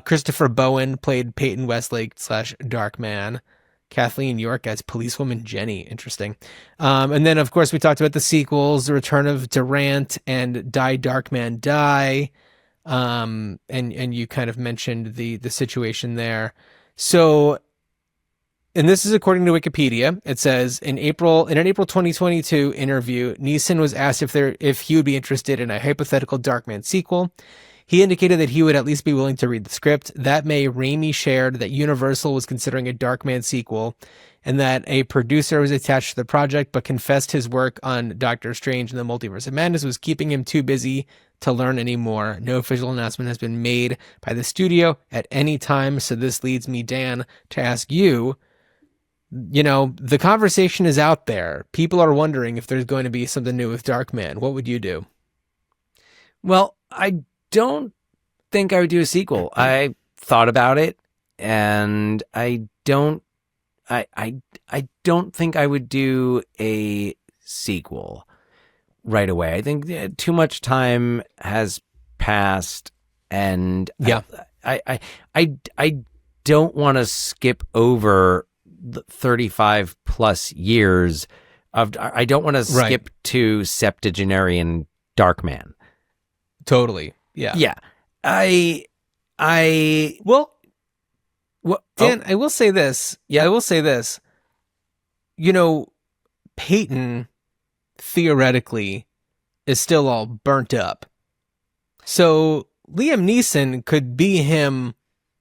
Christopher Bowen played Peyton Westlake / Darkman. Kathleen York as policewoman Jenny. Interesting. And then, of course, we talked about the sequels, The Return of Durant and Die Darkman Die. And you kind of mentioned the situation there. So, and this is according to Wikipedia. It says in an April 2022 interview, Neeson was asked if he would be interested in a hypothetical Darkman sequel. He indicated that he would at least be willing to read the script. That May, Raimi shared that Universal was considering a Darkman sequel, and that a producer was attached to the project, but confessed his work on Doctor Strange and the Multiverse of Madness was keeping him too busy to learn anymore. No official announcement has been made by the studio at any time, so this leads me, Dan, to ask you, the conversation is out there. People are wondering if there's going to be something new with Darkman. What would you do? Well, I don't think I would do a sequel. I thought about it, and I don't think I would do a sequel right away. I think too much time has passed, and I don't want to skip over the 35 plus years of. I don't want to skip to septuagenarian Darkman. Totally. Yeah. Yeah. Dan, I will say this. Yeah, I will say this. Peyton theoretically is still all burnt up. So Liam Neeson could be him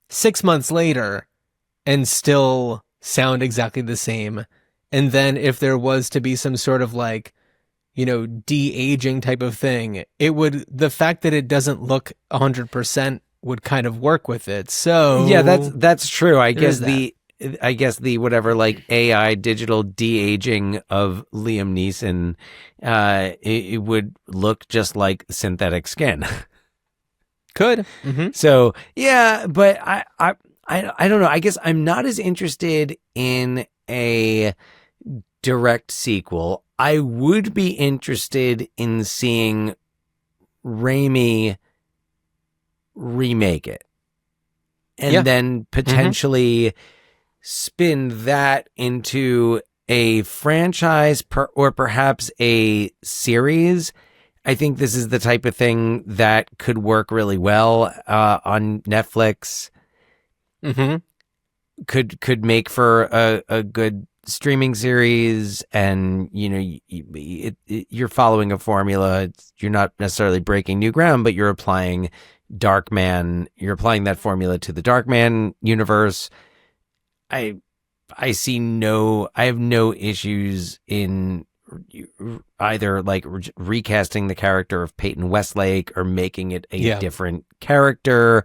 6 months later and still sound exactly the same. And then if there was to be some sort of de-aging type of thing, the fact that it doesn't look 100% would kind of work with it. So yeah, that's true. I guess the whatever AI digital de-aging of Liam Neeson, it would look just like synthetic skin. Could. Mm-hmm. So yeah, but I don't know. I guess I'm not as interested in a direct sequel. I would be interested in seeing Raimi remake it and then potentially spin that into a franchise or perhaps a series. I think this is the type of thing that could work really well on Netflix. Could make for a good streaming series, and you're following a formula. You're not necessarily breaking new ground, but you're applying Darkman. You're applying that formula to the Darkman universe. I have no issues in either recasting the character of Peyton Westlake or making it a different character,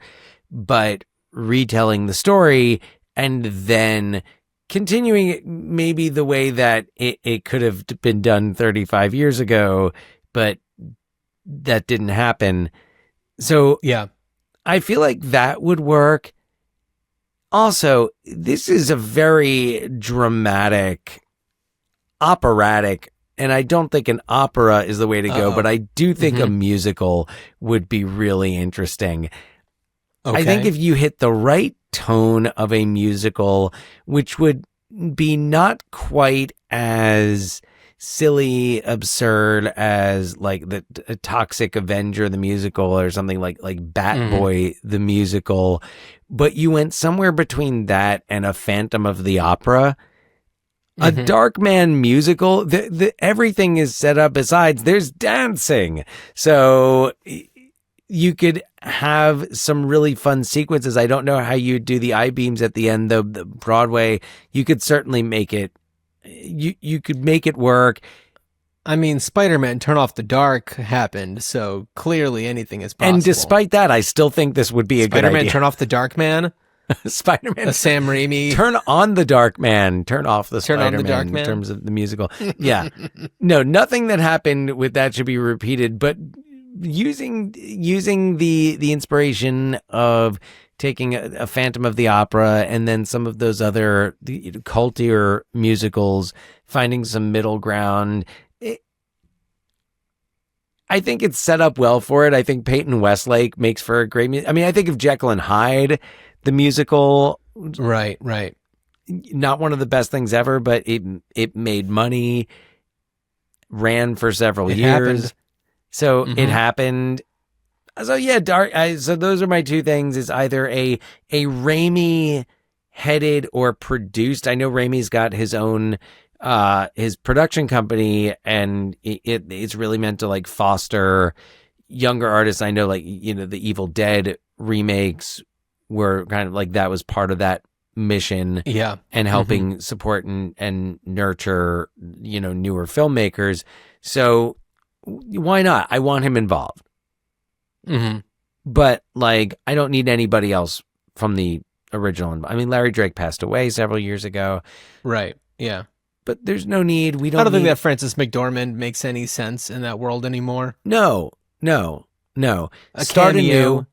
but retelling the story and then continuing it maybe the way that it could have been done 35 years ago, but that didn't happen. So yeah, I feel like that would work. Also, this is a very dramatic, operatic, and I don't think an opera is the way to go, but I do think a musical would be really interesting. Okay. I think if you hit the right tone of a musical, which would be not quite as silly, absurd as like the Toxic Avenger the musical or something like Bat Boy the musical, but you went somewhere between that and a Phantom of the Opera. A Darkman musical, everything is set up besides there's dancing. So you could have some really fun sequences. I don't know how you do the I-beams at the end, though. The Broadway, you could certainly make it. You could make it work. I mean, Spider-Man Turn Off the Dark happened, so clearly anything is possible. And despite that, I still think this would be a good idea. Spider-Man Turn Off the Dark Man? Spider-Man. A Sam Raimi. Turn on the Dark Man. Turn off the Spider-Man on the Dark Man. In terms of the musical. Yeah. No, nothing that happened with that should be repeated, but using the inspiration of taking a Phantom of the Opera and then some of those other cultier musicals, finding some middle ground. I think it's set up well for it. I think Peyton Westlake makes for a great music. I mean, I think of Jekyll and Hyde, the musical. Right. Not one of the best things ever, but it made money, ran for several years. Happened. So it happened. So yeah, so those are my two things: is either a Raimi headed or produced. I know Raimi's got his own his production company, and it's really meant to like foster younger artists. I know, like, you know, the Evil Dead remakes were kind of like that was part of that mission. Yeah, and helping support and nurture, you know, newer filmmakers. So why not? I want him involved. But like, I don't need anybody else from the original. I mean, Larry Drake passed away several years ago. Right. Yeah. But there's no need. We don't. I don't think that Francis McDormand makes any sense in that world anymore. No. A Start cameo.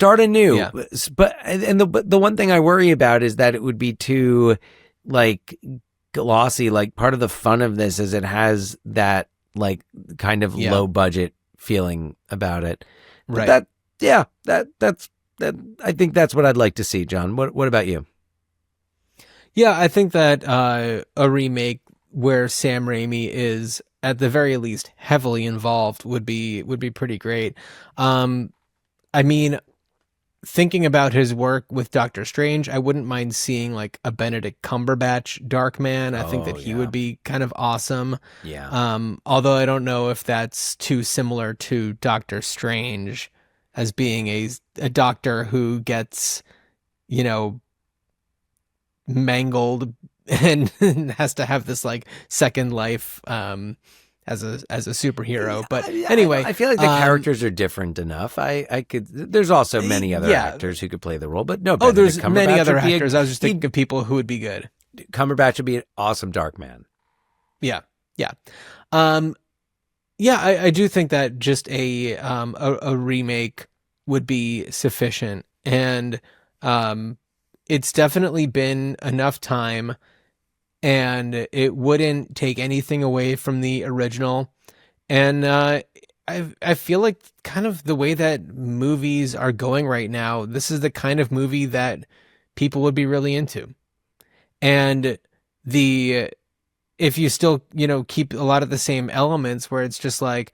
anew. Yeah. But the one thing I worry about is that it would be too like glossy. Like, part of the fun of this is it has that like kind of low budget feeling about it. But Right. That's I think that's what I'd like to see, John. What about you? Yeah, I think that a remake where Sam Raimi is at the very least heavily involved would be pretty great. I mean, thinking about his work with Doctor Strange, I wouldn't mind seeing like a Benedict Cumberbatch Darkman. I think that he would be kind of awesome. Yeah. Although I don't know if that's too similar to Doctor Strange as being a doctor who gets, you know, mangled and has to have this like second life as a superhero. But anyway, I feel like the characters are different enough. I could. There's also many other actors who could play the role, but no. Oh, there's Benedict many Cumberbatch other would be actors. I was just thinking of people who would be good. Cumberbatch would be an awesome Darkman. Yeah. I do think that just a remake would be sufficient, and it's definitely been enough time, and it wouldn't take anything away from the original. And I feel like kind of the way that movies are going right now, this is the kind of movie that people would be really into. And if you still, you know, keep a lot of the same elements where it's just like,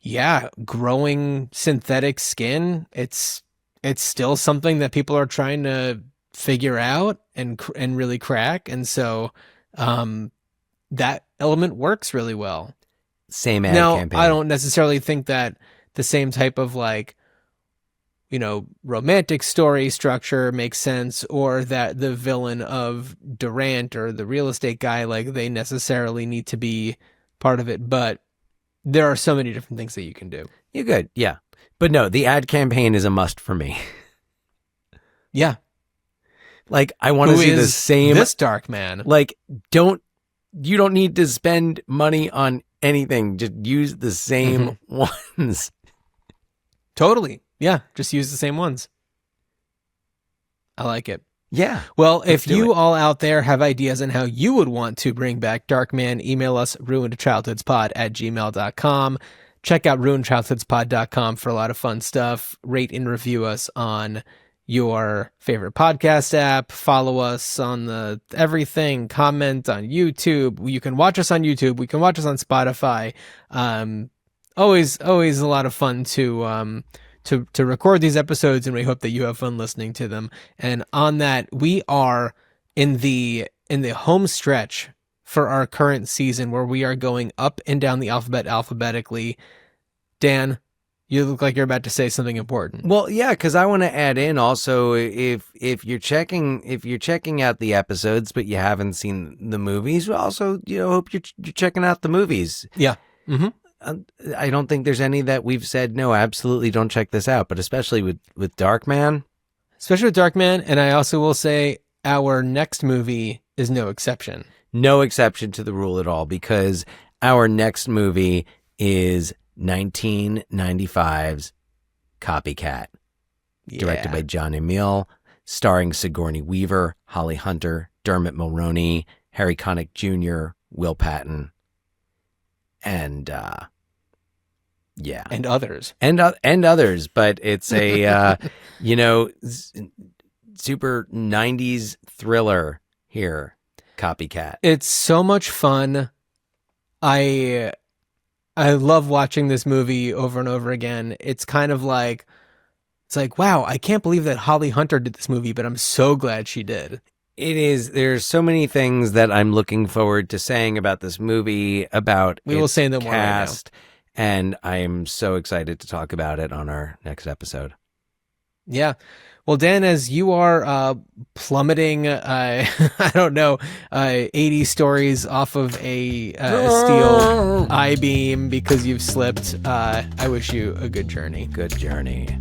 yeah, growing synthetic skin, it's still something that people are trying to figure out and really crack. And so that element works really well. Same ad campaign. I don't necessarily think that the same type of like, you know, romantic story structure makes sense, or that the villain of Durant or the real estate guy, like, they necessarily need to be part of it. But there are so many different things that you can do. You're good. Yeah. But no, the ad campaign is a must for me. Yeah. Like, I want to see the same. This Darkman. Like, you don't need to spend money on anything. Just use the same ones. Totally. Yeah, just use the same ones. I like it. Yeah. Well, if do you it. all out there have ideas on how you would want to bring back Darkman, email us ruinedchildhoodspod@gmail.com. Check out ruinedchildhoodspod.com for a lot of fun stuff. Rate and review us on your favorite podcast app. Follow us on the everything. Comment on YouTube. You can watch us on YouTube. We can watch us on Spotify. Always a lot of fun to record these episodes, and we hope that you have fun listening to them. And on that, we are in the home stretch for our current season, where we are going up and down the alphabet alphabetically. Dan, you look like you're about to say something important. Well, yeah, because I want to add in also, if you're checking out the episodes but you haven't seen the movies, also hope you're checking out the movies. Yeah. Mm-hmm. I don't think there's any that we've said no, absolutely don't check this out, but especially with Darkman. Especially with Darkman, and I also will say our next movie is no exception. No exception to the rule at all, because our next movie is 1995's Copycat, directed by John Emile, starring Sigourney Weaver, Holly Hunter, Dermot Mulroney, Harry Connick Jr., Will Patton, and and others, and others. But it's a super 90s thriller here. Copycat. It's so much fun. I love watching this movie over and over again. It's kind of like, wow, I can't believe that Holly Hunter did this movie, but I'm so glad she did. It is. There's so many things that I'm looking forward to saying about this movie, about we will say them more right now. Cast, and I am so excited to talk about it on our next episode. Yeah. Well, Dan, as you are plummeting, I don't know, 80 stories off of a steel I-beam because you've slipped, I wish you a good journey. Good journey.